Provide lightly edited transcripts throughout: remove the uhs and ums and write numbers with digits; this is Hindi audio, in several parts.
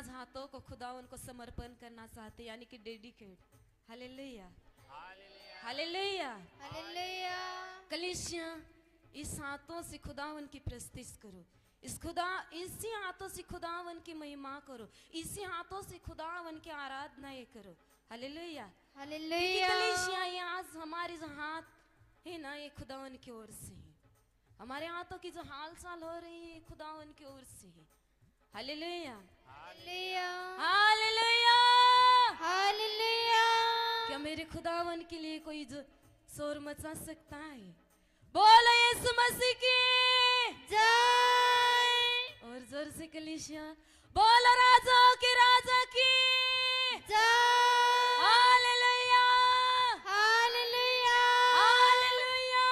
आज हाथों को खुदावन को समर्पण करना चाहते हैं, यानी कि डेडिकेट। Hallelujah hallelujah hallelujah. कलीसिया, इस हाथों से खुदावन की प्रस्तुति करो, इसी हाथों से खुदावन की महिमा करो, इसी हाथों से खुदावन की आराधना करो। Hallelujah hallelujah. कलीसिया, ये आज हमारे जो हाथ है ना, ये खुदावन की ओर से है। हमारे हाथों की जो हाल चाल हो रही है खुदावन की ओर से है। Hallelujah hallelujah. हालेलुया। हालेलुया। क्या मेरे खुदावन के लिए कोई जो शोर मचा सकता है? बोलो यीशु मसीह की जय। और जोर से कलीसिया बोलो राजा के राजा की जय। Hallelujah hallelujah. हालेलुया।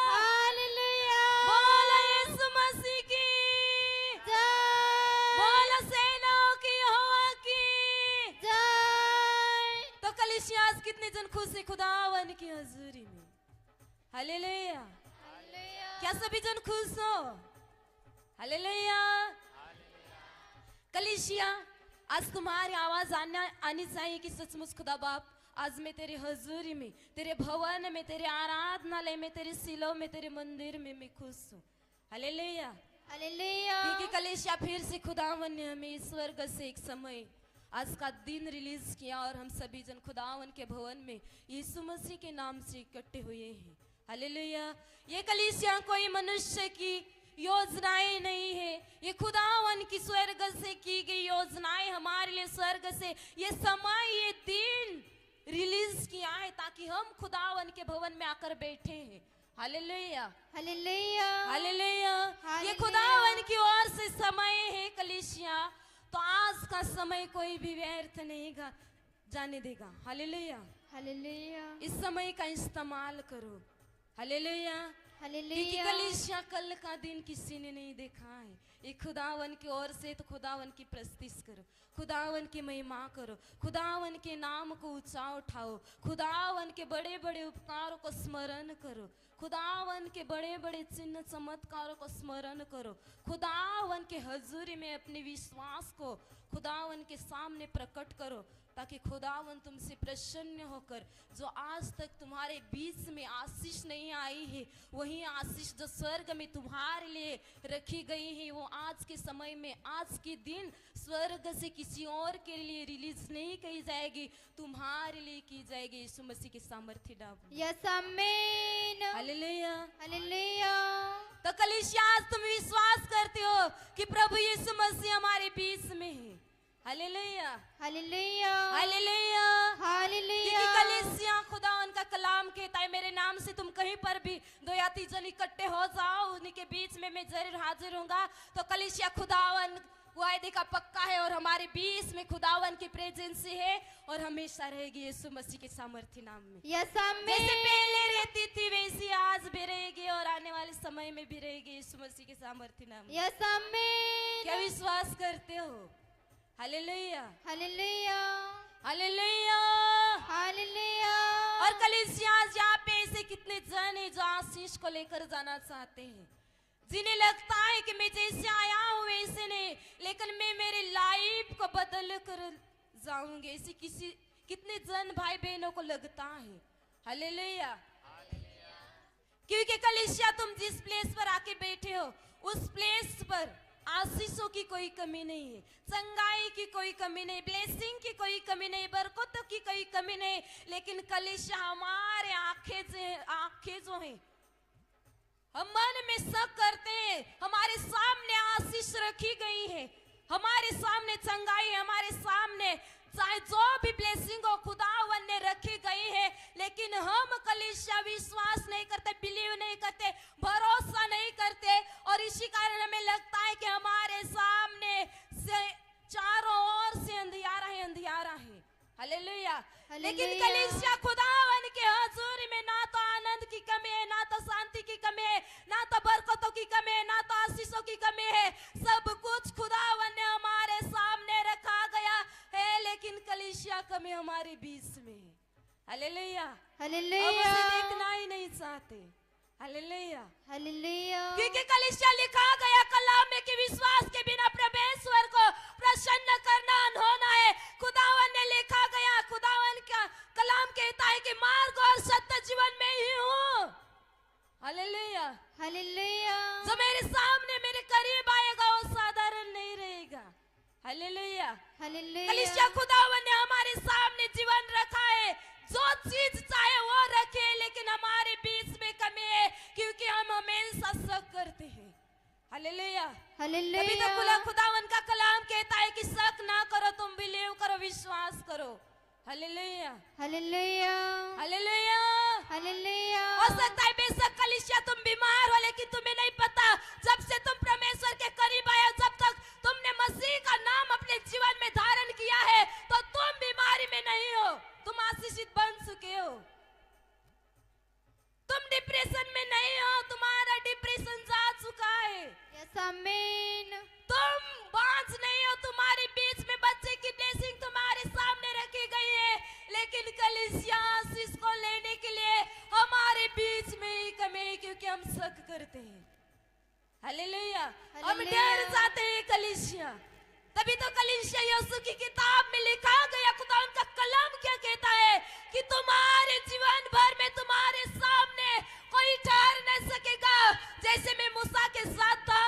हालेलुया। बोलो यीशु मसीह की जय। बोलो सेनाओं की यहोवा की जय। तो कलीसिया, आज कितने जन खुश है खुदावन की हजूरी में? हालेलुया। हालेलुया। क्या सभी जन खुश हो? हालेलुया। कलीसिया, आज तुम्हारी आवाज आनी चाहिए कि सचमुच खुदा बाप, आज मैं तेरे हजूरी में, तेरे भवन में, तेरे आराधनालय में, तेरे सिलो में, तेरे मंदिर में मैं खुश हूँ। हालेलुया। हालेलुया। क्योंकि कलीसिया फिर से खुदावन ने हमें स्वर्ग से एक समय आज का दिन रिलीज किया और हम सभी जन खुदावन के भवन में यीशु मसीह के नाम से इकट्ठे हुए हैं। हालेलुया। ये कलीसिया कोई मनुष्य की योजनाएं नहीं है, ये खुदावन की स्वर्ग से की गई योजनाएं हमारे लिए स्वर्ग से ये समय, ये दिन रिलीज किया है ताकि हम खुदावन के भवन में आकर बैठे हैं। Hallelujah hallelujah. हालेलुया। ये हालेलुया। खुदावन की ओर से समय है कलीसिया, तो आज का समय कोई भी व्यर्थ नहीं जाने देगा। हालेलुया। हालेलुया। इस समय का इस्तेमाल करो। हालेलुया। क्योंकि हालेलुया। कलीसिया कल का दिन किसी ने नहीं देखा है। ये खुदावन की ओर से, तो खुदावन की प्रस्तुति करो, खुदावन की महिमा करो, खुदावन के नाम को ऊंचा उठाओ, खुदावन के बड़े बड़े उपकारों को स्मरण करो, खुदावन के बड़े बड़े चिन्ह चमत्कारों को स्मरण करो, खुदावन के हजूरी में अपने विश्वास को खुदावन के सामने प्रकट करो, ताकि खुदावन तुमसे प्रसन्न होकर जो आज तक तुम्हारे बीच में आशीष नहीं आई है, वही आशीष जो स्वर्ग में तुम्हारे लिए रखी गई है, वो आज के समय में, आज के दिन स्वर्ग से किसी और के लिए रिलीज नहीं की जाएगी, तुम्हारे लिए की जाएगी यीशु मसीह की सामर्थ्य नाम। यस आमीन। हालेलुया। हालेलुया। तो कलीसिया, आज तुम विश्वास करते हो कि प्रभु यीशु मसीह हमारे बीच में है। Hallelujah hallelujah. हालेलुया। हालेलुया। क्योंकि कलीसिया खुदा उनका कलाम कहता है, मेरे नाम से तुम कहीं पर भी दो या तीन जन इकट्ठे हो जाओ, उन्हीं के बीच में मैं जरूर हाजिर होऊंगा। तो कलीसिया खुदावन वायदे का पक्का है और हमारे बीच में खुदावन की प्रेजेंस है और हमेशा रहेगी यीशु मसीह के सामर्थ्य नाम में। यस आमीन। जैसे पहले रहती थी वैसी आज भी रहेगी और आने वाले समय में भी रहेगी यीशु मसीह के सामर्थ्य नाम में। यस आमीन। क्या विश्वास करते हो? Hallelujah hallelujah. हालेलुया। हालेलुया। और कलीसिया, यहाँ पे ऐसे कितने जन है जो आशीष को लेकर जाना चाहते हैं, जिन्हें लगता है कि मैं जैसे आया हूँ वैसे नहीं, लेकिन मैं मेरी लाइफ को बदल कर जाऊंगी, ऐसे कितने जन भाई बहनों को लगता है। हालेलुया। क्योंकि कलीसिया, तुम जिस प्लेस पर आके बैठे हो उस प्लेस पर आशीषों की कोई कमी नहीं है, चंगाई की कोई कमी नहीं, ब्लेसिंग की कोई कमी नहीं, बरकतों की कोई कमी नहीं, लेकिन कलीसिया हमारे आंखें जो हैं, हम मन में शक करते हैं, हमारे सामने आशीष रखी गई है, हमारे सामने चंगाई, हमारे सामने चाहे जो भी ब्लेसिंग हो खुदावन ने रखी गई है, लेकिन हम कलीसिया विश्वास नहीं करते, बिलीव नहीं करते, भरोसा नहीं करते, और इसी कारण हमें लगता है कि हमारे सामने से चारों ओर से अंधियारा है, अंधियारा है। हालेलुया। लेकिन कलीसिया खुदावन के हजूर में ना तो आनंद की कमी है, ना तो शांति की कमी है, ना तो बरकतों की कमी है, ना तो आशीषों की कमी है, सब कुछ खुदावन ने हमारे सामने रखा गया है, लेकिन कलीसिया कमी हमारे बीच में है। हालेलुया। हालेलुया। हम उसे देखना ही नहीं चाहते। हालेलुया। हालेलुया। क्योंकि कलीसिया लिखा गया कलाम में कि विश्वास के बिना परमेश्वर को प्रसन्न कर कि मार्ग और सत्य जीवन में ही हूँ। हालेलुया। हालेलुया। जो मेरे सामने मेरे करीब आएगा वो साधारण नहीं रहेगा। हालेलुया। हालेलुया। कलीसिया खुदावन ने हमारे सामने जीवन रखा है, जो चीज चाहे वो रखे, लेकिन हमारे बीच में कमी है क्योंकि हम हमेशा शक करते हैं। हालेलुया। हालेलुया। तभी तो खुदावन का कलाम कहता है कि शक ना करो, तुम बिलीव करो, विश्वास करो। हालेलुया। हालेलुया। हालेलुया। हालेलुया। हो सकता है बेशक कलीसिया तुम बीमार हो, लेकिन तुम्हें नहीं पता जब से तुम परमेश्वर के करीब आए, जब तक तुमने मसीह का नाम अपने जीवन में धारण किया है, तो तुम बीमारी में नहीं हो, तुम आशीषित बन चुके हो। तुम डिप्रेशन में नहीं हो, तुम्हारा डिप्रेशन जा चुका है। यस आमीन। तुम बांझ नहीं हो, तुम्हारे बीच में बच्चे की ब्लेसिंग तुम्हारे सामने रखी गई है, लेकिन कलीसिया आशीष को लेने के लिए हमारे बीच में ही कमी है क्योंकि हम शक करते हैं। हालेलुया। हम डर जाते हैं कलीसिया। तभी तो कलीसिया यीशु की किताब में लिखा गया, खुदा उनका कलम क्या कहता है कि तुम्हारे जीवन भर में तुम्हारे सामने कोई ठहर न सकेगा। जैसे मैं मूसा के साथ था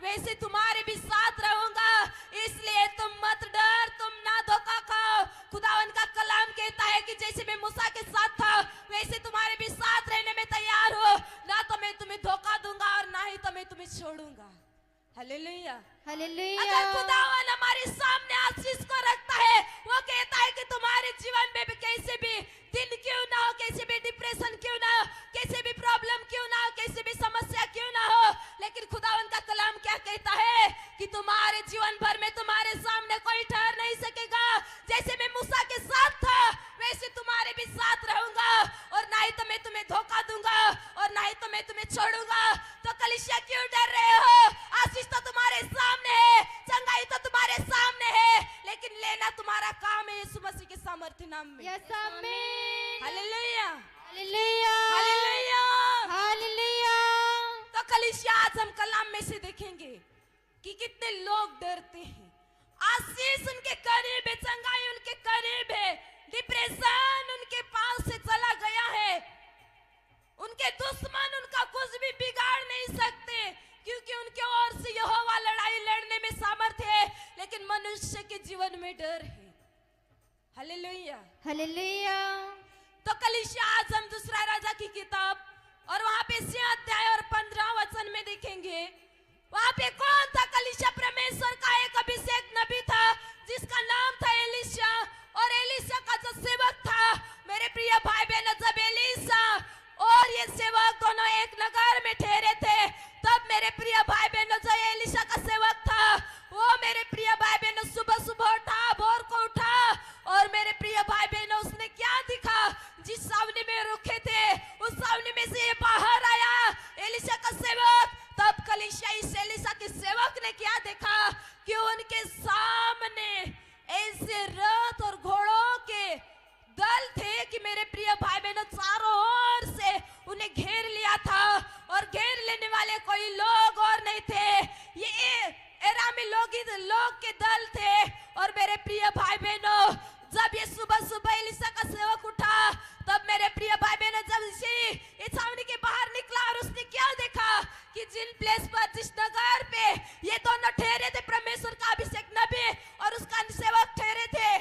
वैसे तुम्हारे भी साथ रहूंगा, इसलिए तुम मत डर, तुम ना धोखा खाओ। खुदावन का कलाम कहता है कि जैसे मैं मूसा के साथ था वैसे तुम्हारे भी साथ रहने में तैयार हो, ना तो मैं तुम्हें धोखा दूंगा और ना ही तो मैं तुम्हें छोड़ूंगा। हालेलुया। हालेलुया। अगर खुदावन हमारे सामने आशीष को रखता है, वो कहता है कि तुम्हारे जीवन में भी कैसे भी दिन क्यों ना हो, कैसे भी डिप्रेशन क्यों ना हो, कैसे भी प्रॉब्लम क्यों ना हो, कैसे भी समस्या क्यों ना हो, लेकिन खुदावन का कलाम क्या कहता है कि तुम्हारे जीवन भर में तुम्हारे सामने कोई ठहर नहीं सकेगा। जैसे मैं मूसा के साथ था वैसे तुम्हारे भी साथ रहूंगा, और ना ही तो मैं तुम्हें धोखा दूंगा और ना ही तो मैं तुम्हें छोड़ूंगा। तो कलीसिया क्यों डर रहे हो? आशीष तो तुम्हारे सामने है, चंगाई तो तुम्हारे सामने है, लेकिन लेना तुम्हारा काम है यीशु मसीह के सामर्थ्य नाम में। यस आमीन। हालेलुया। हालेलुया। हालेलुया। हालेलुया। तो कलीसिया आज हम कलाम में से देखेंगे कि कितने लोग डरते हैं। आशीष उनके करीब है, चंगाई उनके करीब है, डिप्रेशन उनके पास से चला गया है। उनके दुश्मन उनका कुछ भी बिगाड़ नहीं सकते क्योंकि उनके ओर से यहोवा लड़ाई लड़ने में सामर्थ्य है, लेकिन मनुष्य के जीवन में डर है। हालेलुया। हालेलुया। तो कलीसिया आज हम दूसरा राजा की किताब और वहां पे 6 अध्याय और 15 वचन में देखेंगे। वहां पे कौन था? कलीसिया परमेश्वर का एक अभिषेक नबी था जिसका नाम था एलीशा, और एलीशा का जो सेवक था मेरे प्रिय भाई बहनों, जब एलीशा और ये सेवक दोनों एक नगर में ठहरे थे, तब मेरे प्रिय भाई बहनों जो एलीशा का सेवक था वो मेरे प्रिय भाई बहनों सुबह सुबह उठा, भोर को उठा, और मेरे प्रिय भाई बहनों उसने क्या दिखा? जिस सावनी में रुके थे उस सावनी में से ये बाहर आया एलीशा का सेवक। तब कलीसिया इस एलीशा के सेवक ने क्या देखा कि उनके सामने ऐसे रथ और घोड़ों के दल थे कि मेरे प्रिय भाई बहनों चारों ओर से उन्हें घेर लिया था, और घेर लेने वाले कोई लोग और नहीं थे, ये एरामी लोग के दल थे। और मेरे प्रिय भाई बहनों जब ये सुबह सुबह एलीशा का सेवक उठा, तब मेरे प्रिय भाई बहनों जब इस छावनी के बाहर निकला और उसने क्या देखा कि जिन प्लेस पर, जिस नगर पे ये दोनों ठहरे थे, परमेश्वर का अभिषेक नबी और उसका सेवक ठहरे थे,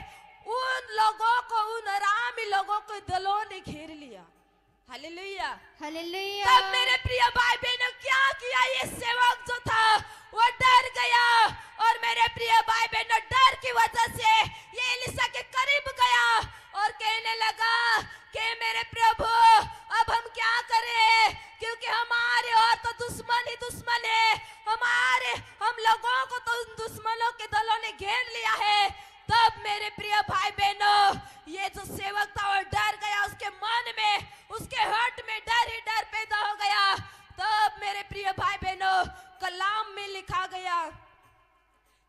उन लोगों को, उन अरामी लोगों को दलों ने घेर लिया। हालेलुया। हालेलुया। तब मेरे प्रिय भाई बहनों क्या किया? ये सेवक जो था वो डर गया, और मेरे प्रिय भाई बहनों डर की वजह से ये एलीशा के करीब गया और कहने लगा कि मेरे प्रभु अब हम क्या करें, क्योंकि हमारे और तो दुश्मन ही दुश्मन है, हम लोगों को तो उन दुश्मनों के दलों ने घेर लिया है। तब मेरे प्रिय भाई बहनों ये जो सेवक था वो डर गया, उसके मन में, उसके हार्ट में डर ही डर पैदा हो गया। तब मेरे प्रिय भाई बहनों कलाम में लिखा गया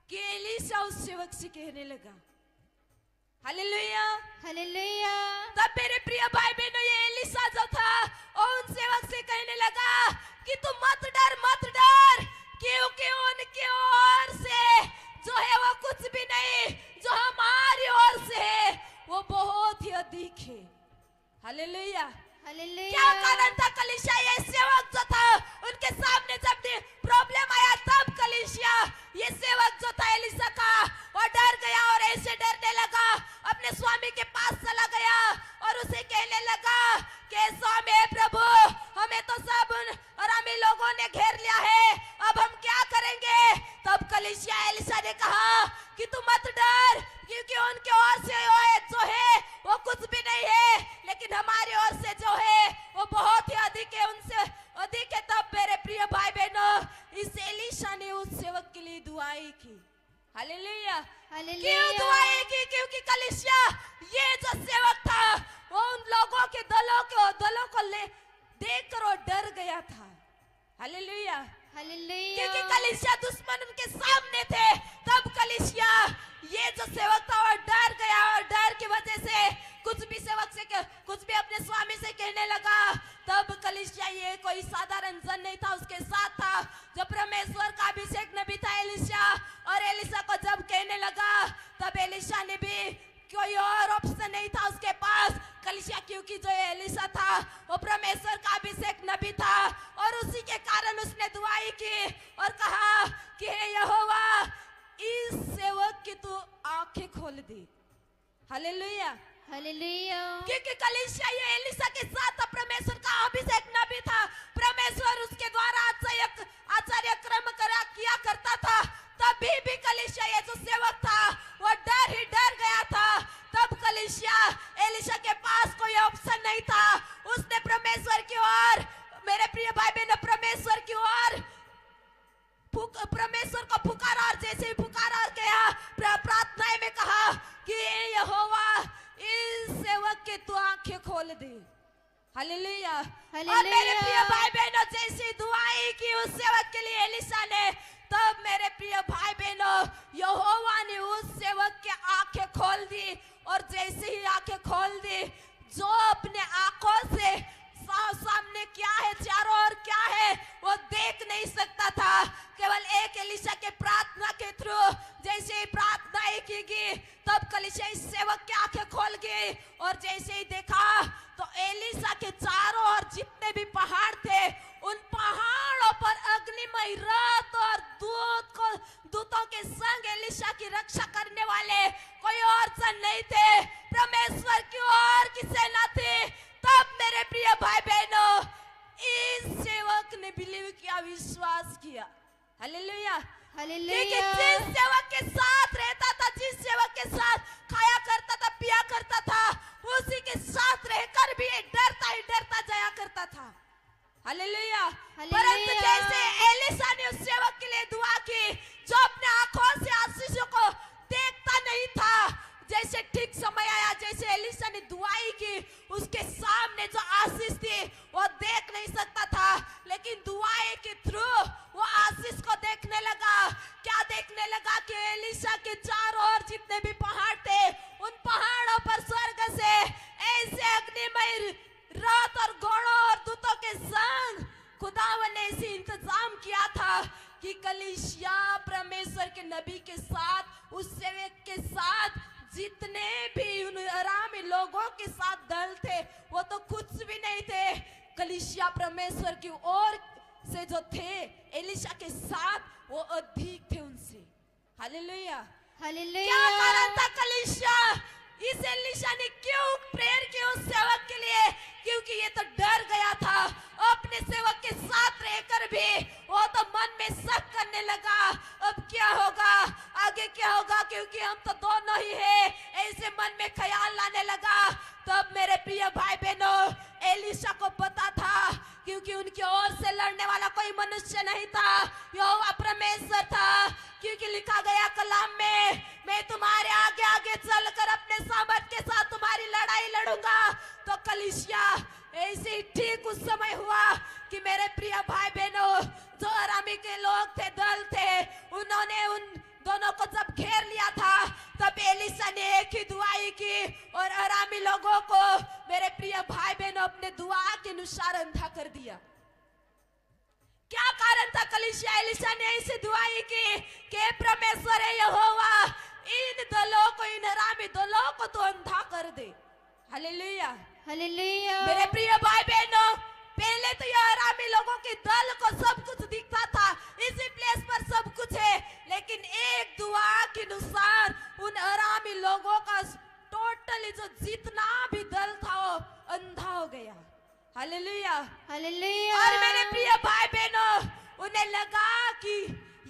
कि एलीशा उस सेवक से कहने लगा, हालेलुया। हालेलुया। तब मेरे प्रिय भाई बहनों ये एलीशा जो था और उन सेवक से कहने लगा कि तू मत डर, क्योंकि उनकी ओर से जो है वो कुछ भी नहीं, जो हमारी ओर से है वो बहुत ही अधिक है। हालेलुया। क्या हालेलुया कारण था? कलीसिया ये सेवक जो था उनके सामने जब प्रॉब्लम आया तब कलीसिया ये सेवक जो था एलिशा का वो डर गया और ऐसे डरने लगा, अपने स्वामी के पास चला गया और उसे कहने लगा कि स्वामी हे प्रभु, हमें तो सब उन अरामी लोगों ने घेर लिया है, अब हम क्या करेंगे? तब कलीसिया एलिशा ने कहा कि तू मत डर, क्योंकि उनके ओर से जो है वो कुछ भी नहीं है, लेकिन हमारी ओर से जो है वो बहुत ही अधिक है, उनसे अधिक है। तब मेरे प्रिय भाई बहनों, इस एलिशा ने उस सेवक के लिए दुआएं की। हालेलुया। क्यों दुआएं की? क्योंकि कलीसिया ये जो सेवक था वो उन लोगों के दलों को ले देखकर वो डर गया था। हालेलुया। हालेलुया क्योंकि कलीसिया दुश्मन उनके सामने थे, तब कलीसिया ये जो सेवक था वो डर गया और डर की वजह से कुछ भी अपने स्वामी से कहने लगा। तब कलीसिया ये कोई साधारण जन नहीं था, उसके साथ था जो परमेश्वर का अभिषेक नबी था एलिशा, और एलिशा को जब कहने लगा तब एलिशा ने भी कोई और ऑप्शन नहीं था उसके पास। कलीसिया क्योंकि जो एलिशा था वो परमेश्वर का अभिषेक नबी था, और उसी के कारण उसने दुआई की और कहा कि हे यहोवा, इस सेवक की तू आंखें खोल दी। हालेलुया। हालेलुया क्योंकि कलीसिया ये एलिशा के साथ था, परमेश्वर का अभिषेक नबी था, परमेश्वर उसके द्वारा आचार्य क्रम किया करता था, तभी भी कलीसिया ये जो सेवक था वो डर गया था। तब कलीसिया एलिशा के पास कोई ऑप्शन नहीं था, उसने परमेश्वर की ओर, मेरे प्रिय भाई बहनों, परमेश्वर की ओर परमेश्वर को पुकारा, और जैसे ही पुकारा गया प्रार्थना में कहा कि यहोवा, इस सेवक के तू आंखें खोल दे। हालेलुया। और मेरे प्रिय भाई बहनों, जैसी दुआएं की उस सेवक के लिए एलिशा ने, तब मेरे प्रिय भाई बहनों यहोवा ने उस सेवक के आंखें खोल दी, और जैसे ही आंखें खोल दी, जो अपने आंखों से सामने क्या है, चारों ओर क्या है वो देख नहीं सकता था, केवल एक एलिशा के प्रार्थना के थ्रू जैसे ही प्रार्थनाएं की गई, तब कलीसिया इस सेवक की आंखें खोल गई, और जैसे ही देखा तो एलिशा के चारों ओर जितने भी पहाड़ थे, उन पहाड़ों पर अग्निमय रथ और दूतों के संग एलिशा की रक्षा करने वाले कोई और जन नहीं थे, परमेश्वर की ओर की सेना थी। तब मेरे प्रिय भाई बहनों, इस सेवक ने बिलीव किया, विश्वास किया। हालेलुया। हालेलुया जिस सेवक के साथ रहता था, जिस सेवक के साथ खाया करता था, पिया करता था, उसी के साथ रहकर भी डरता जाया करता था। हालेलुया। परंतु जैसे एलिशा ने उस सेवक के लिए दुआ की, जो अपने आंखों से आशीषों को देखता नहीं था, जैसे ठीक समय आया, जैसे एलिशा ने दुआई की, उसके सामने जो आशीष थी वो देख नहीं सकता था, लेकिन दुआई के थ्रू वो आशीष को देखने लगा। क्या देखने लगा? कि एलिशा के चारों ओर जितने भी पहाड़ थे, उन पहाड़ों पर स्वर्ग से ऐसे अग्निमय रथ और घोड़ों और दूतों के संग खुदावन ने ऐसे इंतजाम किया था कि कलीसिया परमेश्वर के नबी के साथ, उस सेवक के साथ, जितने भी उन अरामी लोगों के साथ दल थे वो तो कुछ भी नहीं थे, कलीसिया परमेश्वर की ओर से जो थे एलिशा के साथ वो अधिक थे उनसे। हालेलुया। हालेलुया क्या कारण था? कलीसिया इस एलिशा ने क्यों प्रेयर की उस सेवक के लिए? क्योंकि ये तो डर गया था, अपने सेवक के साथ रहकर भी वो तो मन में शक करने लगा, अब क्या होगा, आगे क्या होगा, क्योंकि हम तो दोनों ही हैं, ऐसे मन में ख्याल लाने लगा। तब मेरे प्रिय भाई बहनों, एलिशा को पता था, क्योंकि उनकी ओर से लड़ने वाला कोई मनुष्य नहीं था, यहोवा परमेश्वर था, क्योंकि लिखा गया कलाम में, मैं तुम्हारे आगे आगे चलकर अपने सामर्थ के साथ तुम्हारी लड़ाई लड़ूंगा। तो कलीसिया ऐसे ही ठीक उस समय हुआ कि मेरे प्रिय भाई बहनों, जो अरामी के लोग थे, दल थे, उन्होंने उन दोनों को जब घेर लिया था, तब एलिशा ने एक ही दुआई की, और अरामी लोगों को मेरे प्रिय भाई बहनों अपने दुआ के अनुसार अंधा कर दिया। क्या कारण था? कलीसिया एलिशा ने ऐसी दुआई की कि परमेश्वर यहोवा, इन दलों को, इन अरामी दलों को तो अंधा कर दे। हालेलुया। हालेलुया मेरे प्रिय भाई बहनों, पहले तो यह अरामी लोगों के दल को सब कुछ दिखता था, इसी प्लेस पर सब कुछ है, लेकिन एक दुआ के अनुसार उन अरामी लोगों का टोटली जो जितना भी दल था वो अंधा हो गया। हालेलुया। हालेलुया और मेरे प्रिय भाई बहनों, उन्हें लगा कि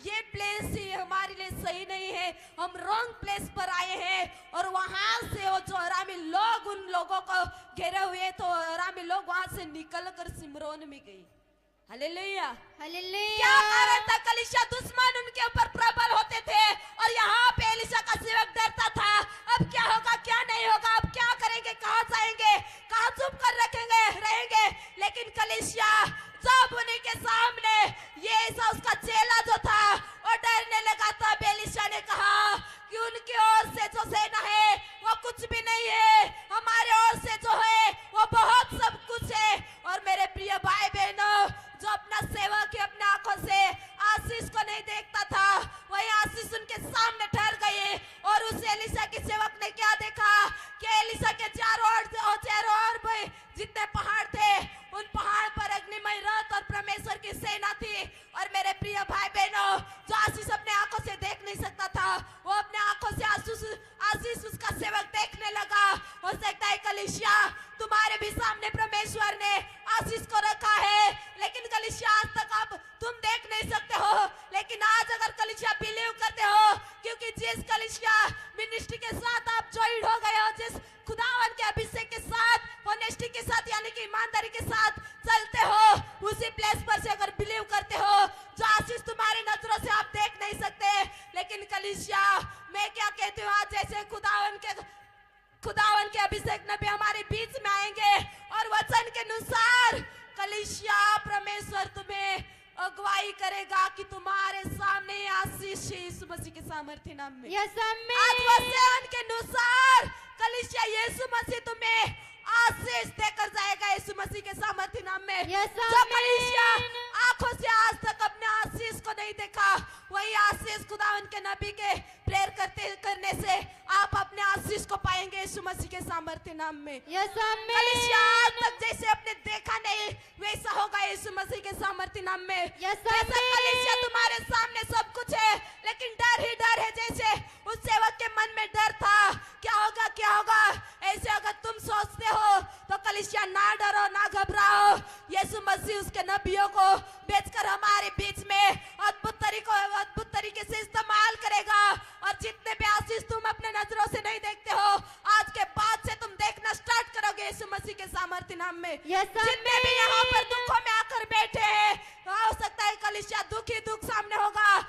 ये प्लेस ही हमारे लिए सही नहीं है, हम रॉन्ग प्लेस पर आए हैं। और वहां से वो जो अरामी लोग उन लोगों को घेरे हुए, तो अरामी लोग वहां से निकलकर सिमरोन में गई। हालेलुया। हालेलुया क्या कारण था? कलीसिया दुश्मन उनके ऊपर प्रबल होते थे और यहाँ पे एलिशा का सेवक डरता था, अब क्या होगा क्या नहीं होगा, अब क्या करेंगे, कहाँ जाएंगे, कहाँ चुप कर रखेंगे रहेंगे। लेकिन कलीसिया जब उन्हीं के सामने ये ऐसा उसका चेला जो था वो डरने लगा, तब एलिशा ने कहा कि उनकी ओर से जो सेना है वो कुछ भी नहीं है, हमारे ओर से जो है वो बहुत सब कुछ है। और मेरे प्रिय भाई बहनों, जो अपना सेवक है अपने आंखों से आशीष को नहीं देखता था, वही आशीष उनके सामने ठहर गई। और उस एलिशा के सेवक ने क्या देखा कि एलिशा के चारों ओर जितने पहाड़ थे, उन पहाड़ पर अग्निमय रथ और परमेश्वर की सेना थी। और मेरे प्रिय भाई बहनों, जो आशीष अपने आंखों से देख नहीं सकता था, वो अपने आंखों से आशीष उसका सेवक देखने लगा। हो सकता है कलीसिया तुम्हारे भी सामने परमेश्वर ने आशीष को रखा है, लेकिन कलीसिया आज तक अब तुम देख नहीं सकते हो। लेकिन आज अगर कलीसिया बिलीव करते हो, क्योंकि जिस कलीसिया मिनिस्ट्री के साथ आप ज्वाइन हो गए हो, जिस खुदावन के अभिषेक के साथ, ऑनेस्टी के साथ, यानी कि ईमानदारी के साथ चलते हो, उसी प्लेस पर से अगर बिलीव करते हो, जो आशीष तुम्हारी नजरों से आप देख नहीं सकते। लेकिन कलीसिया मैं क्या कहती हूँ, आज जैसे खुदावन के अभिषेक नबी हमारे बीच में आएंगे और वचन के अनुसार कलीसिया परमेश्वर तुम्हें अगुवाई करेगा कि तुम्हारे सामने आशीष यीशु मसीह के सामर्थ्य नाम में। यस आमीन। आज वचन के अनुसार कलीसिया यीशु मसीह तुम्हें आशीष देकर जाएगा यीशु मसीह के सामर्थ्य नाम में। यस जो कलीसिया आमीन। आंखों से आज तक अपने आशीष को नहीं देखा, वही आशीष खुदावन के नबी के प्रेयर करने से आप अपने आशीष को पाएंगे यीशु मसीह के सामर्थ्य नाम में। यस आमीन। कलीसिया आज तक जैसे आपने देखा नहीं, वैसा होगा यीशु मसीह के सामर्थ्य नाम में। यस जैसा आमीन। कलीसिया तुम्हारे सामने सब कुछ है, लेकिन डर ही डर है। जैसे उस सेवक के मन में डर था, क्या होगा क्या होगा, ऐसे अगर तुम सोचते हो तो कलीसिया ना डरो ना घबराओ। यीशु मसीह उसके नबियों को भेजकर हमारे बीच में अद्भुत तरीके से इस्तेमाल करेगा। और जितने भी आशीष तुम अपने नजरों से नहीं देखते हो, आज के बाद से तुम देखना स्टार्ट करोगे यीशु मसीह के सामर्थ्य नाम में। जितने भी यहाँ पर दुखों में आकर बैठे हैं, हो सकता है कलीसिया दुख सामने होगा,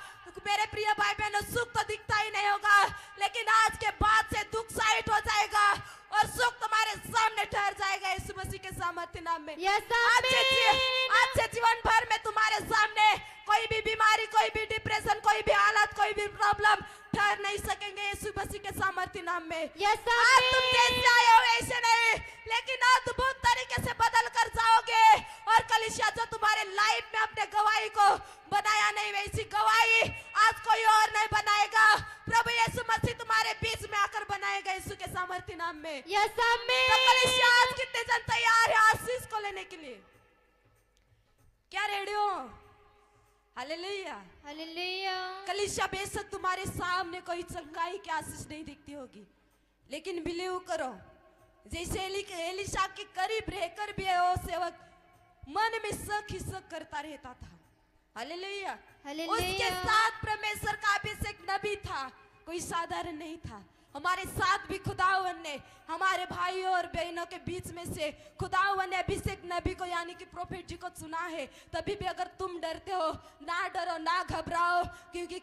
मेरे प्रिय भाई बहनों, सुख तो दिखता ही नहीं होगा, लेकिन आज के बाद से दुख साइड हो जाएगा और सुख तुम्हारे सामने ठहर जाएगा यीशु मसीह के सामर्थ्य नाम में। आज से जीवन भर में तुम्हारे सामने कोई भी बीमारी, कोई भी डिप्रेशन, कोई भी हालत, कोई भी प्रॉब्लम ठहर नहीं सकेंगे यीशु मसीह के सामर्थ्य नाम में। आज तुम जैसे आए हो ऐसे नहीं, लेकिन अद्भुत तरीके से बदल कर जाओगे। और कलीसिया जो तुम्हारे लाइफ में अपने गवाही को बनाया नहीं, वैसी गवाही आज कोई और नहीं बनाएगा, प्रभु यीशु मसीह तुम्हारे बीच में आकर बनाएगा यीशु के सामर्थ्य नाम में। तो कलीसिया आज कितने जन तैयार है आशीष को लेने के लिए? क्या रेडी हो? हालेलुया। हालेलुया। कलीसिया बेशक तुम्हारे सामने कोई चंगाई की आशीष नहीं दिखती होगी, लेकिन बिलीव करो, जैसे एलिशा के करीब रहकर भी वो सेवक मन में शक ही शक करता रहता था। हालेलुया। उसके साथ परमेश्वर का अभिषेक नबी था, कोई साधारण नहीं था। हमारे साथ भी खुदावन ने हमारे भाइयों और बहनों के बीच में से खुदावन ने अभिषेक नबी को यानी कि प्रोफेट जी को चुना है। तभी भी अगर तुम डरते हो, ना डरो ना घबराओ, क्योंकि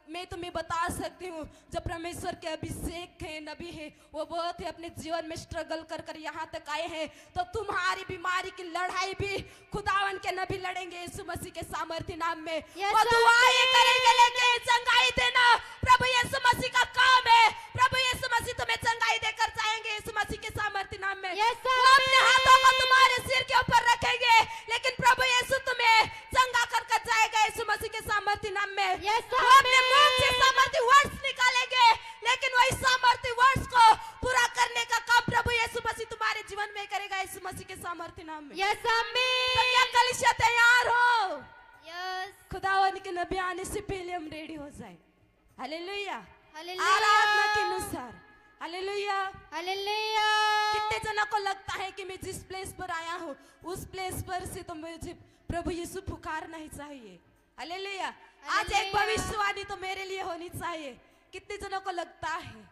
मैं तुम्हें बता सकती हूँ जो परमेश्वर के अभिषेक है, नबी है, वो बहुत ही अपने जीवन में स्ट्रगल कर कर यहाँ तक आए हैं। तो तुम्हारी बीमारी की लड़ाई भी खुदावन के नबी लड़ेंगे यीशु मसीह के सामर्थ्य नाम में। वो दुआएं करेंगे, लेकिन चंगाई देना प्रभु यीशु मसीह का काम है। प्रभु यीशु मसीह तुम्हें चंगाई देकर जाएंगे यीशु मसीह के सामर्थ्य नाम में। वो अपने हाथों को तुम्हारे सिर के ऊपर रखेंगे, लेकिन प्रभु यीशु तुम्हें चंगा कर जाएगा यीशु मसीह के सामर्थ्य नाम में। वो अपने मुंह से सामर्थ्य वर्ड्स निकालेंगे, लेकिन वही सामर्थ्य वर्ड्स को पूरा करने का काम प्रभु यीशु मसीह हालेलुया। हालेलुया। आराधना के अनुसार। हालेलुया। हालेलुया। कितने जनों को लगता है कि मैं जिस प्लेस पर आया हूँ उस प्लेस पर से तो मुझे प्रभु यीशु पुकारना ही चाहिए। हालेलुया। आज एक हालेलुया। भविष्यवाणी तो मेरे लिए होनी चाहिए। कितने जनों को लगता है?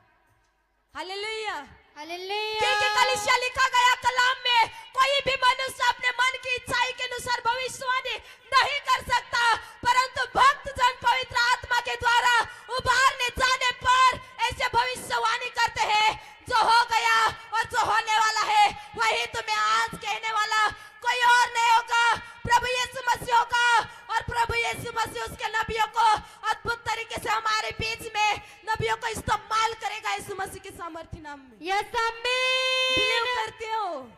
हालेलुया। हालेलुया। क्योंकि कलीसिया लिखा गया कलाम में कोई भी मनुष्य अपने मन की इच्छाई के अनुसार भविष्यवाणी नहीं कर सकता, परंतु भक्त जन पवित्र आत्मा के द्वारा उभारने जाने पर ऐसे भविष्यवाणी करते हैं। जो हो गया और जो होने वाला है वही तुम्हें आज कहने वाला, कोई और नहीं होगा, प्रभु यीशु मसीह होगा। और प्रभु यीशु मसीह उसके नबियों को अद्भुत तरीके से हमारे बीच में नबियों को इस्तेमाल करेगा यीशु मसीह के सामर्थ्य नाम में। यस आमीन। बिलीव करते हो?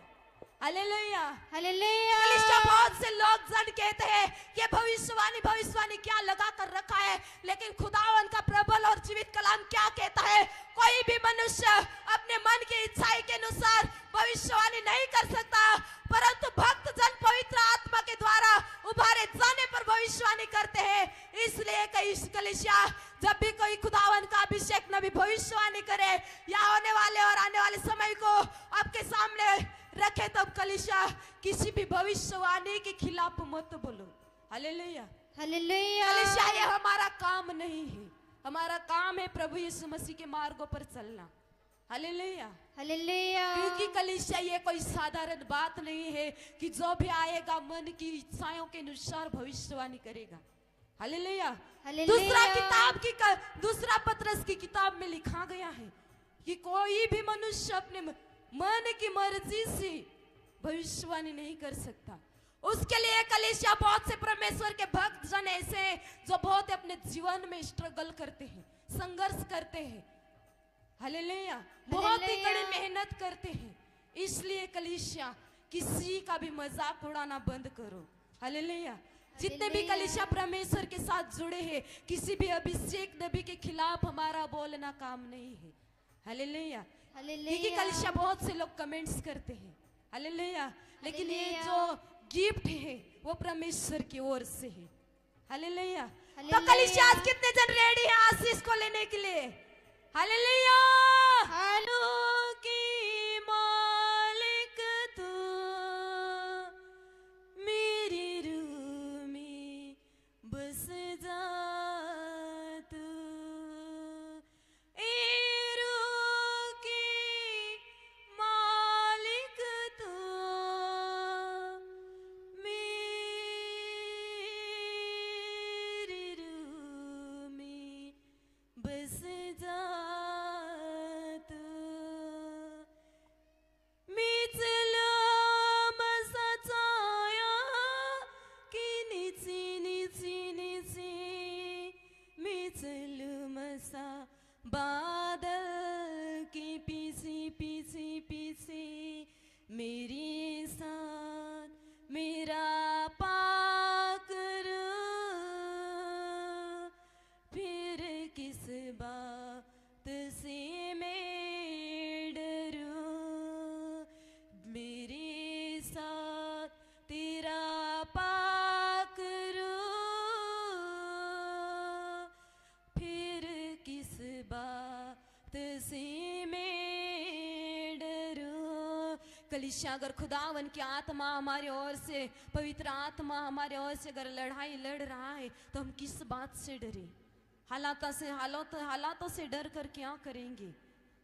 हालेलुया। हालेलुया। कलीसिया बहुत से लोग जन कहते हैं कि भविष्यवाणी क्या लगा कर रखा है, लेकिन खुदावन का प्रबल और जीवित कलाम क्या कहता है? कोई भी मनुष्य अपने मन की इच्छाई के अनुसार भविष्यवाणी नहीं कर सकता, परंतु भक्त जन पवित्र आत्मा के द्वारा उभारे जाने पर भविष्यवाणी करते हैं। इसलिए कलीसिया जब भी कोई खुदावन का अभिषेक नबी भविष्यवाणी करे या होने वाले और आने वाले समय को आपके सामने रखे, तब कलीसिया किसी भी भविष्यवाणी के खिलाफ मत बोलो। हालेलुया। हालेलुया। कलीसिया ये हमारा काम नहीं है, हमारा काम है प्रभु यीशु मसीह के मार्गों पर चलना। हालेलुया। हालेलुया। क्योंकि कलीसिया ये कोई साधारण बात नहीं है कि जो भी आएगा मन की इच्छाओं के अनुसार भविष्यवाणी करेगा। हालेलुया। हालेलुया। दूसरा पतरस की किताब में लिखा गया है कि कोई भी मनुष्य अपने मन की मर्जी से भविष्यवाणी नहीं कर सकता। उसके लिए कलीसिया बहुत से परमेश्वर के भक्त जन ऐसे हैं जो बहुत अपने जीवन में स्ट्रगल करते हैं, संघर्ष करते हैं। हालेलुया। बहुत ही कड़ी मेहनत करते हैं। इसलिए कलीसिया किसी का भी मजाक उड़ाना बंद करो। हालेलुया। जितने भी कलीसिया परमेश्वर के साथ जुड़े हैं, किसी भी अभिषेक नबी के खिलाफ हमारा बोलना काम नहीं है। हालेलुया। क्योंकि कलीसिया बहुत से लोग कमेंट्स करते हैं। हालेलुया। लेकिन ये जो गिफ्ट है वो परमेश्वर की ओर से है। हालेलुया। तो कलीसिया आज कितने जन रेडी है आशीष को लेने के लिए? हालेलुया। हालो की मालिक तू मेरी रूह में बस जा तू, ए रूह की मालिक तू मेरी रूह में बस जा तू, मीचला मसाचाया की नीची नीची नीची, मीचल मसा बादल की पीछे पीछे पीछे, मेरे साथ मेरा पाक फिर किस बात से मैं डरूं, मेरे साथ तेरा पाक फिर किस बात से मैं डरूं। कलीसिया अगर खुदावन की आत्मा हमारे ओर से, पवित्र आत्मा हमारे ओर से अगर लड़ाई लड़ रहा है तो हम किस बात से डरे? हालातों से डर कर क्या करेंगे?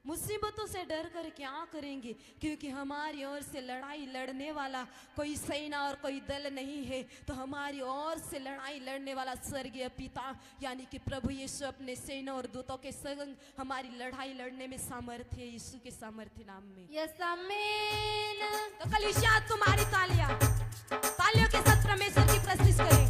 मुसीबतों से डर कर क्या करेंगे? क्योंकि हमारी ओर से लड़ाई लड़ने वाला कोई सेना और कोई दल नहीं है, तो हमारी ओर से लड़ाई लड़ने वाला स्वर्गीय पिता यानी कि प्रभु यीशु अपने सेना और दूतों के संग हमारी लड़ाई लड़ने में सामर्थ्य है, यीशु के सामर्थ्य नाम में। यस आमीन। तो कलीसिया तुम्हारी तालियों के साथ परमेश्वर की प्रस्तुति करें।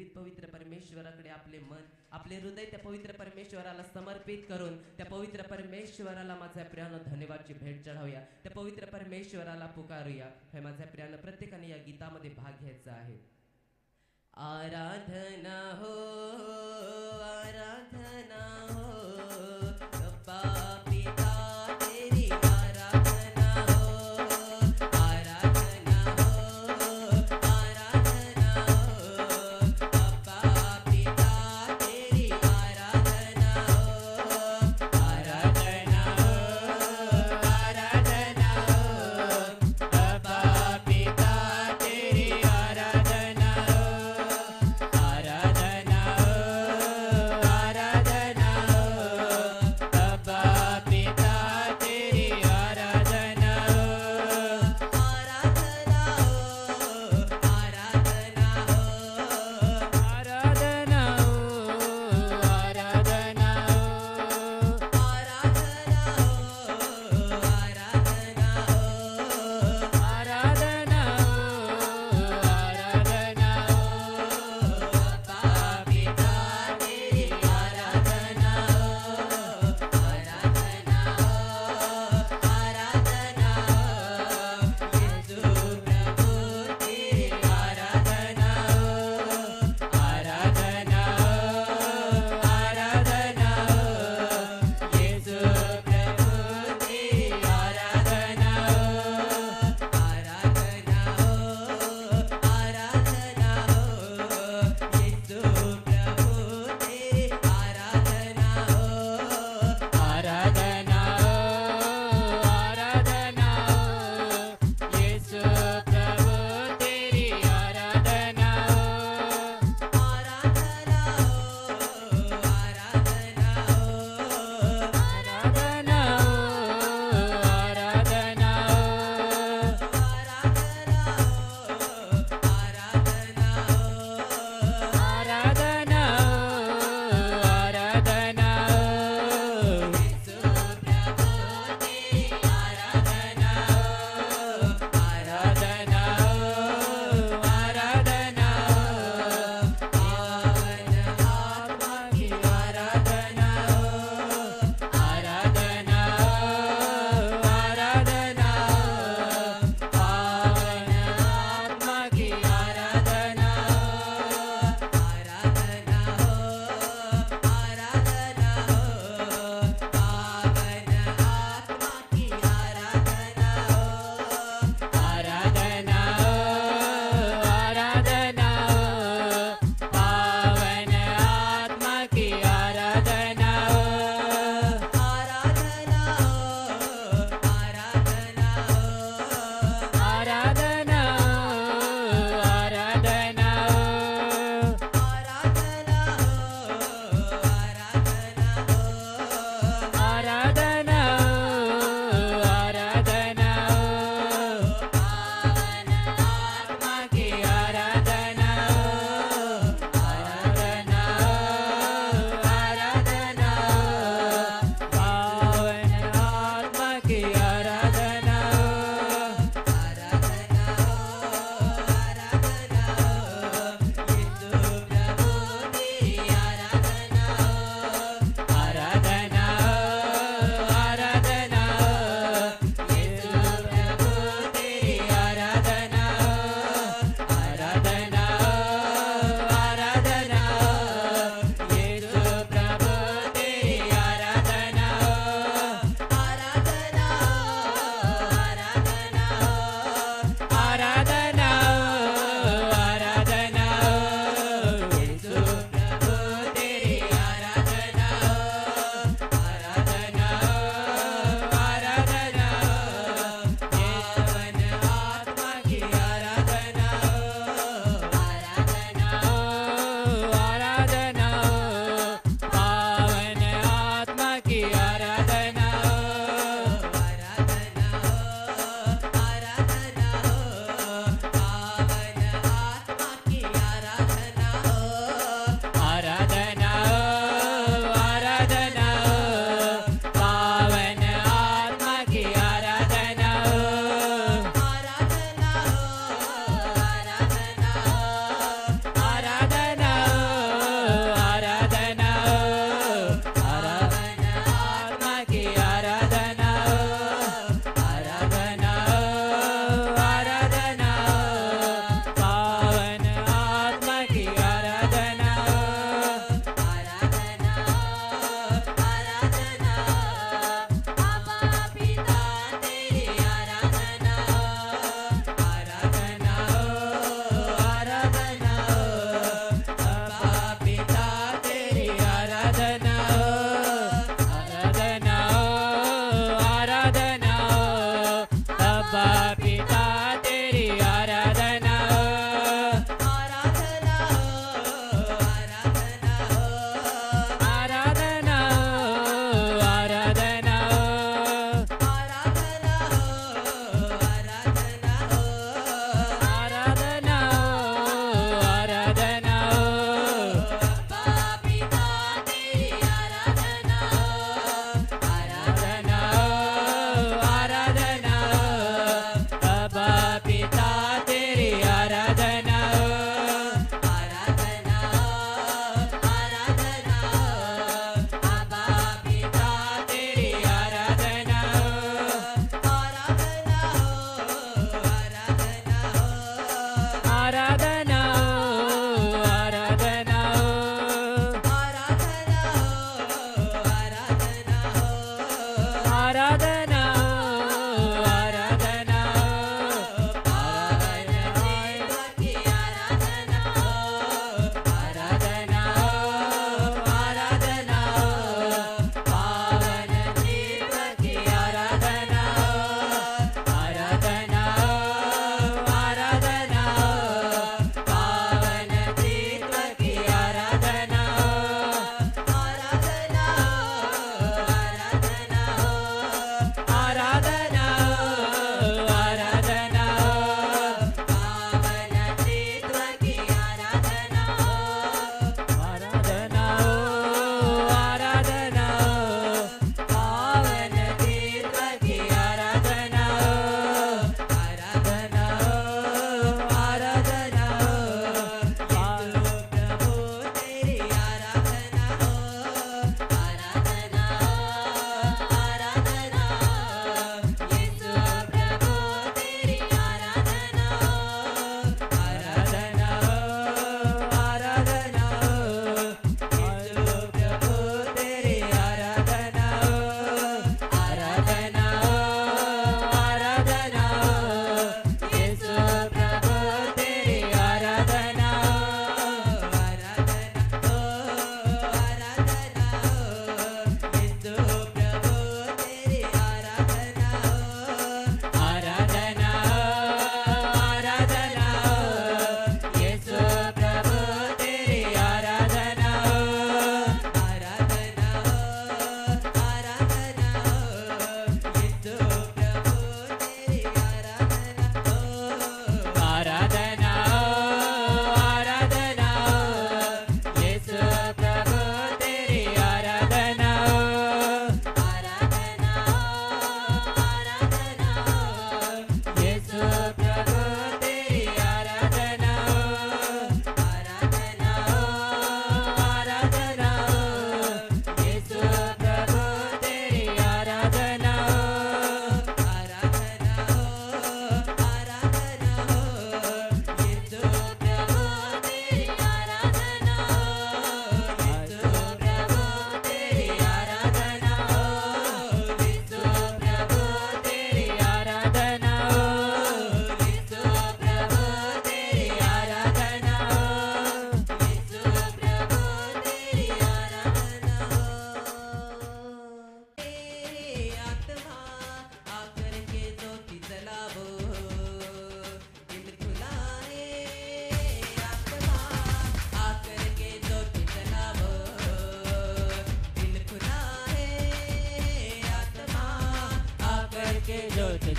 जीवित पवित्र परमेश्वराकडे आपले मन, आपले हृदय त्या पवित्र परमेश्वराला समर्पित करून त्या पवित्र परमेश्वराला माझ्या प्रियानं धन्यवादची भेट चढावूया. त्या पवित्र परमेश्वराला पुकारूया. हे माझ्या प्रियानं प्रत्येकाने या गीतामध्ये भाग घ्यायचा आहे. आराधना हो, आराधना हो, अब्बा पिता तेरी आराधना हो, आराधना हो, आराधना हो, अब्बा पिता तेरी आराधना हो, आराधना हो, आराधना हो, अब्बा पिता तेरी आराधना हो, आराधना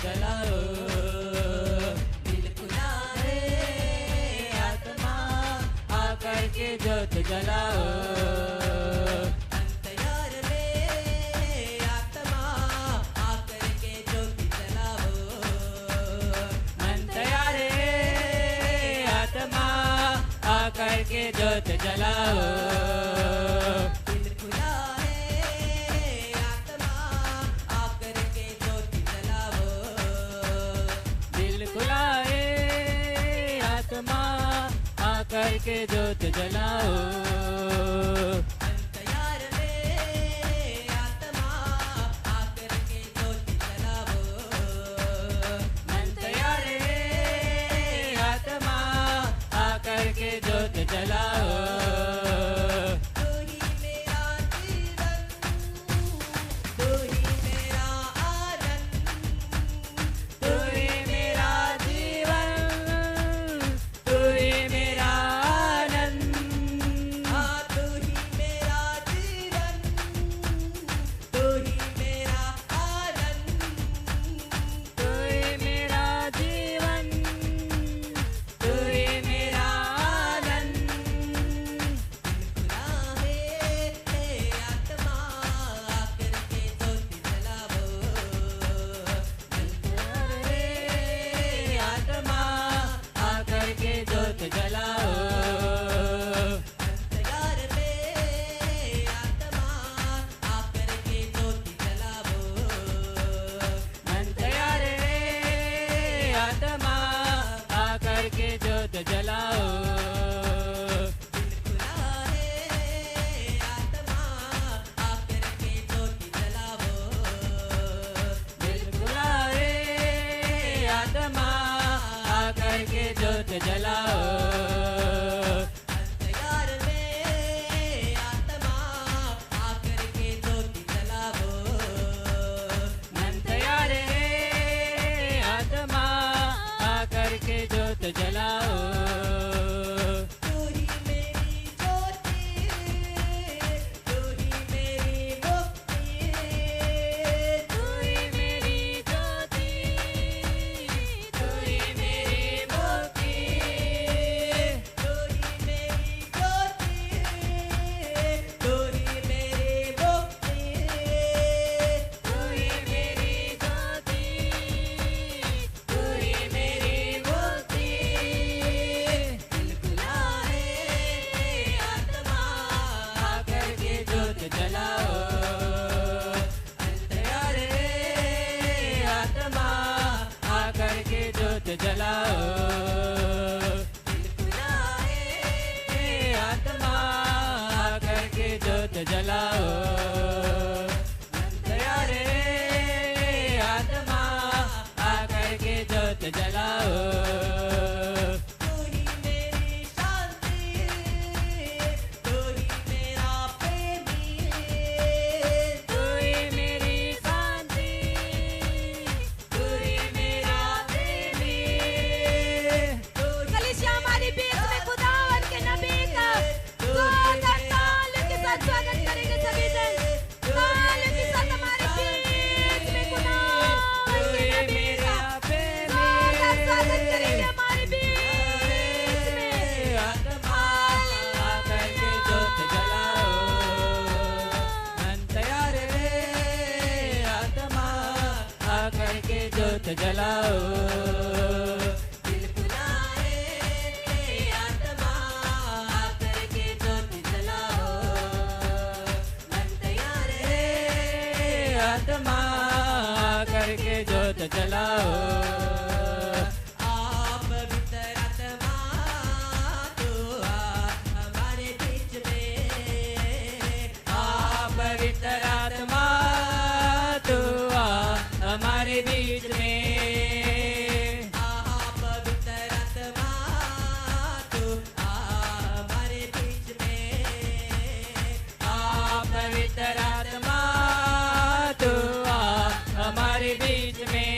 जलाओ, दिल खुला है आत्मा आकर के ज्योत जलाओ, अंतराल में आत्मा आकर के ज्योत जलाओ, अंतराल में आत्मा आकर के ज्योत जलाओ, दिल खुला है आत्मा आकर के ज्योत जलाओ, दिल खुला है आत्मा आकर के ज्योत जलाओ, अंतराल में आत्मा आकर के ज्योत जलाओ, अंतराल में आत्मा आकर के ज्योत जलाओ, तू ही मेरा जीवन, तू ही मेरा आनंद, तू ही मेरा जीवन, तू ही मेरा आनंद, हाँ तू ही मेरा जीवन, तू ही मेरा आनंद, तू ही मेरा जीवन, तू ही मेरा आनंद, दिल खुला है आत्मा आकर के ज्योत जलाओ, अंतराल में आत्मा आकर के ज्योत जलाओ, अंतराल में आत्मा आकर के ज्योत जलाओ, अंतराल में आत्मा आकर के ज्योत जलाओ, दिल खुला है आत्मा आकर के ज्योत जलाओ, दिल खुला है आत्मा आकर के ज्योत जलाओ, अंतराल में आत्मा आकर के ज्योत जलाओ, अंतराल में आत्मा आकर के ज्योत जलाओ, तू ही मेरी ज्योति, तू ही मेरी मुक्ति, तू ही मेरी ज्योति, तू ही मेरी मुक्ति, तू ही मेरी ज्योति, तू ही मेरी मुक्ति, तू ही मेरी ज्योति, तू ही मेरी मुक्ति, दिल खुला है आत्मा आकर के ज्योत जलाओ, अंतराल में आत्मा आकर के ज्योत जलाओ, दिल खुला है आत्मा आकर के ज्योत जलाओ, अंतराल में आत्मा आकर के ज्योत जलाओ, तू ही मेरी शांति, तू ही मेरा प्रेमी, तू ही मेरी शांति, तू ही मेरा प्रेमी, तू ही कलीसिया हमारे बीच में खुदावन के नबी का जोरदार तालियों के साथ स्वागत करेंगे सभी जन, तालियों के साथ हमारे बीच में खुदावन के नबी का जोरदार स्वागत करेंगे हमारे बीच में, आत्मा आकर के ज्योत जलाओ, अंतराल में आत्मा आकर के ज्योत जलाओ, दिल खुला है आत्मा आकर के ज्योत जलाओ, अंतराल में आत्मा आकर के ज्योत जलाओ, आप पवित्र आत्मा तू आ हमारे बीच में, आप पवित्र आत्मा तू आ हमारे बीच में, आप पवित्र आत्मा तू आ हमारे बीच में, आप पवित्र आत्मा तू आ हमारे बीच में,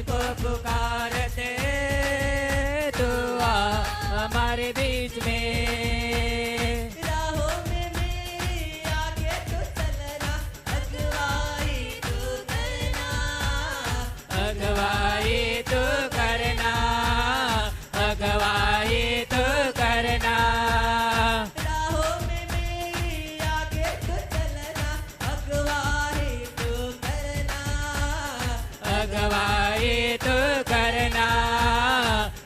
तुझको पुकारते, तू आ हमारे बीच में। राहों में मेरी आगे तो चलना, अगुवाई तू करना, अगवाई तू करना, अगवाई तू करना। राहों में मेरी आगे तो चलना, अगुवाई तू करना, अगवाई तू करना,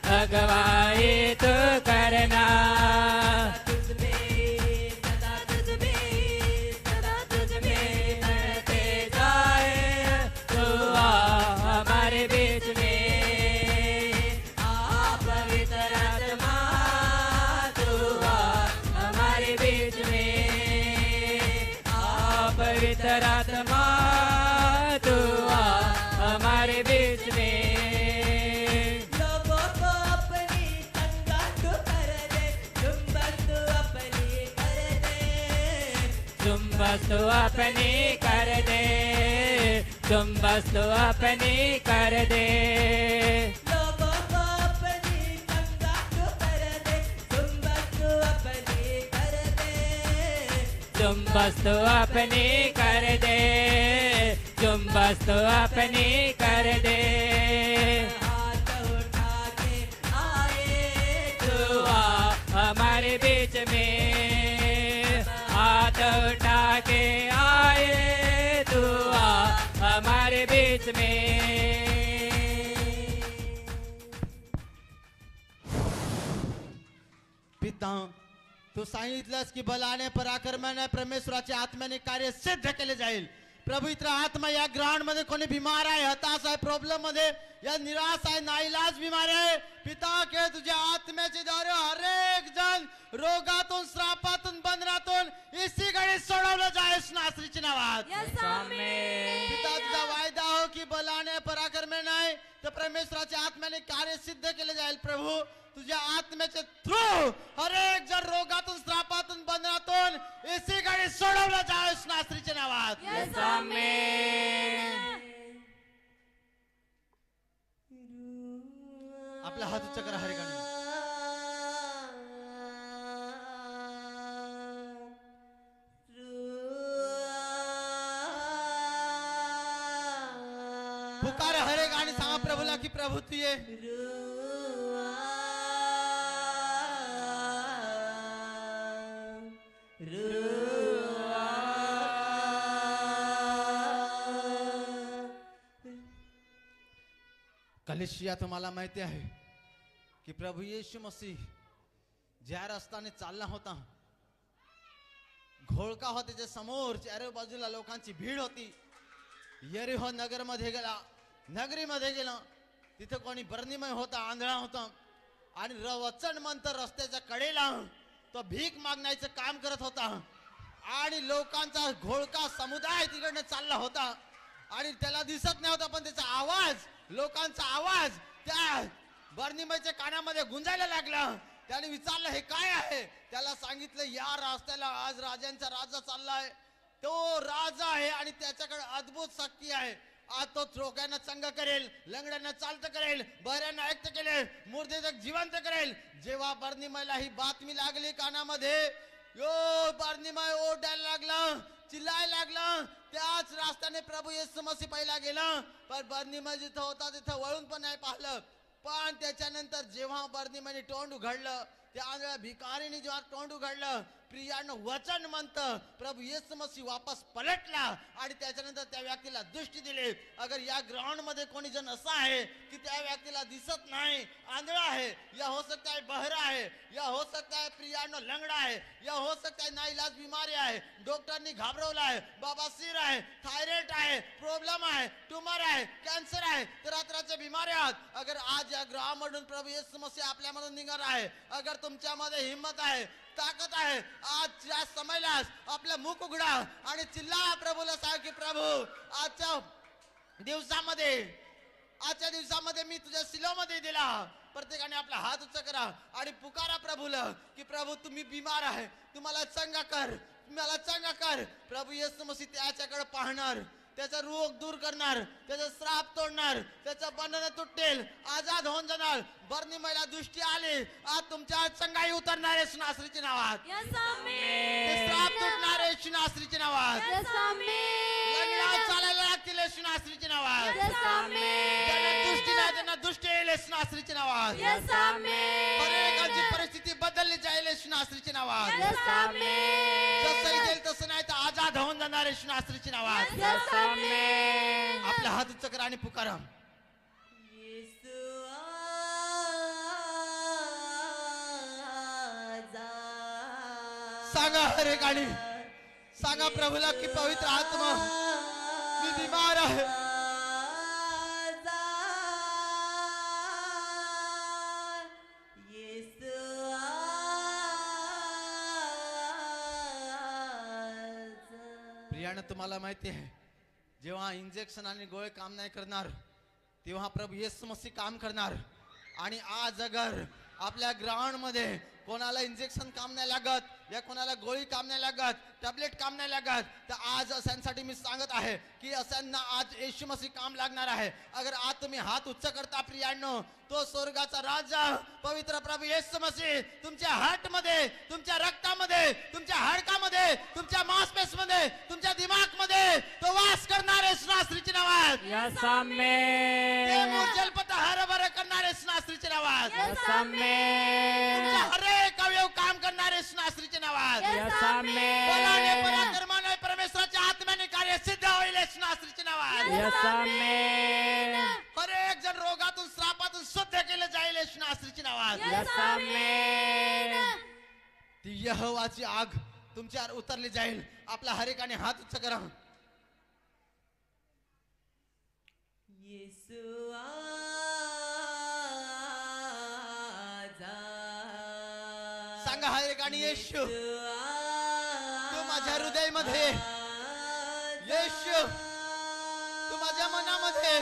अगवाई तू करना। तुझ में सदा तुझ में सदा तुझ में बढ़ते जाए, तू आ हमारे बीच में। आ पवित्र आत्मा, तू आ हमारे बीच में। आ पवित्र आत्मा, तू आ हमारे बीच में। लोगों को अपनी संगत तू कर दे, चुंबन तू अपनी कर दे, तुम बस तो अपनी कर दे, तुम बस तो अपनी कर दे। लोगों को अपनी संगत तू कर दे, चुंबन तू अपनी कर दे, तुम बस तो अपनी कर दे, तुम बस तो अपनी कर दे। हाथ उठा के आए तू आ हमारे बीच में, हाथ उठा के आए, तू आ हमारे बीच में। पिता, तू सांगितलंस की बलाने पराक्रमाने परमेश्वराच्या आत्म्याने कार्य सिद्ध केले जाईल। प्रभू इतर आत्मा या ग्राउंड मध्ये कोणी बिमार आहे, हताश आहे, प्रॉब्लेम मध्ये या निराश आहे, नाईलाज बिमार आहे, पिता के तुझ्या आत्म्याचे द्वारे हर एक जण रोगातून, श्रापातून, बंधनातून इसी घडी सोडवलं जायस नासरीच्या नावात। Yes amen. पिता तुझा वायदा हो की बलाने पराक्रमे नाही तर परमेश्वराच्या आत्म्याने कार्य सिद्ध केले जाईल। प्रभू तुझ्या आत्म्याच्या थ्रू हर एक जण रोगातून, श्रापातून, बंधनातून इसी घडी सोडवलं जायस नासरीच्या नावात। Yes amen. आपला हात उच्च करा हर गाणी। पुकार हरे गाणी सांगा प्रभूला की प्रभू तू ये। कलिशिया तुम्हाला माहिती आहे की प्रभू येशू मसीह ज्या रस्त्याने चालला होता, घोळका होता, त्याच्या समोर चार बाजूला लोकांची भीड होती। यरीहो नगर मध्ये गेला, नगरीमध्ये गेला, तिथे कोणी बर्निमय होता, आंधळा होता आणि वचन मंत रस्त्याच्या कडेला तो भीक मागण्याचं काम करत होता आणि लोकांचा घोळका समुदाय तिकडनं चालला होता आणि त्याला दिसत नाही होता, पण त्याचा आवाज, लोकांचा आवाज त्या बर्निमयच्या कानामध्ये गुंजायला लागला। त्याने विचारलं हे काय आहे, त्याला सांगितलं या रस्त्याला आज राजांचा राजा चाललाय, तो राजा आहे आणि त्याच्याकडे अद्भुत शक्ती आहे। आज तो रोग्यांना चंग करेल, लंगड्यांना चालत करेल, बहऱ्यांना ऐकत करेल, मुर्दे जिवंत करेल। जेव्हा बर्निमयला ही बातमी लागली कानामध्ये, यो बर्निमय ओरडायला लागला, चिल्लायला लागला। त्याच रस्त्याने प्रभू येशू मसीह पहिला गेला, पण बर्निमय जिथं होता तिथं वळून पण नाही पाहिलं। पण त्याच्यानंतर जेव्हा बर्निमयने तोंड उघडलं, त्या आंधळ्या भिकारीने जेव्हा तोंड उघडलं, प्रियानं वचन म्हणतं प्रभू येशू मसीह वापस पलटला आणि त्याच्यानंतर त्या व्यक्तीला दृष्टी दिली। अगर या ग्राउंड मध्ये कोणी जण असा आहे की त्या व्यक्तीला दिसत नाही, आंधळा आहे, या हो सकता है बहरा है, या हो सकता है प्रियानो लंगड़ा है, या हो सकता है नाइलाज बीमारी आहे, डॉक्टरनी घाबरवला आहे, बाबासीर आहे, थायरॉइड आहे, प्रॉब्लेम आहे, ट्यूमर आहे, कॅन्सर आहे, तरह-तरहच्या बिमारी आहेत। अगर आज या ग्राउंडमधून प्रभू येशू मसीह आपल्यामधून निघणार आहे, अगर तुमच्यामध्ये हिम्मत आहे, ताकद आहे, आज या समयला आपलं मुख उघडा आणि चिल्ला प्रभूला सांग की प्रभू आजच्या दिवसामध्ये मी तुझ्या सिलोमध्ये दिला। प्रत्येकाने आपला हात उंच करा आणि पुकारा प्रभूला की प्रभू तुम्ही बिमार आहे, तुम्हाला चंगा कर, तुम्हाला चंगा कर। प्रभू येशू मसीह त्याच्याकडे पाहणार, त्याचा रोग दूर करणार, त्याचा श्राप तोडणार, त्याचं बंधन तुटेल, आजाद होऊन जाणार. बर्निमेला दृष्टी आली, आज तुमच्या चंगाई उतरणार आहे नासरीच्या नावात. यस ते आमेन. श्राप तुटणार आहे नासरीच्या नावात. Yes amen. लग्नात चालायला लागतील नासरीच्या नावात. Yes amen. ज्यांना दृष्टी नाही त्यांना दृष्टी येईल नासरीच्या नावात. Yes amen. प्रत्येकाची परिस्थिती बदलली जाईल नासरीच्या नावात. Yes amen. जसं येईल तसं नाही तर आजाद होऊन जाणार आहे नासरीच्या नावात. Yes amen. आपला हात उच्च करा आणि पुकारा. सांगा हरे गाणी, सांगा प्रभूला की पवित्र आत्मा मी बीमार आहे. प्रियानं तुम्हाला माहिती आहे, जेव्हा इंजेक्शन आणि गोळे काम नाही करणार तेव्हा प्रभू येशू मसीह काम करणार. आणि आज अगर आपल्या ग्राउंड मध्ये कोणाला इंजेक्शन काम नाही लागत या कोणाला गोळी काम नाही लागत, टॅबलेट काम नाही लागत, तर आज अशांसाठी मी सांगत आहे की अशांना आज येशू मसीह काम लागणार आहे. अगर आज तुम्ही हात उच्च करता प्रियांनो, तो स्वर्गाचा राजा पवित्र प्रभू येशू मसीह तुमच्या हार्ट मध्ये, तुमच्या रक्तामध्ये, तुमच्या हाडकामध्ये, तुमच्या मांसपेशीमध्ये, तुमच्या दिमाग मध्ये तो वास करणार आहे नासरीच्या नावात. यस ते आमेन. जलपत हरभर करणार आहे नासरीच्या नावात. Yes amen. तुमचा हरेक अवयव काम करणार आहे नासरीच्या नावात. यस बलाने आमेन. पराक्रमाने परमेश्वराच्या आत्म्याने कार्य सिद्ध होईल नासरीच्या नावात. Yes amen. हरेक जण रोगातून श्रापातून शुद्ध केलं जाईल नासरीच्या नावात. Yes amen. ती यहोवाची आग तुमच्यावर उतरली जाईल. आपला हरेकाने हात उच्च करा. सांगा हरेकाने येशू तू माझ्या हृदयामध्ये, येशू तू माझ्या मनामध्ये,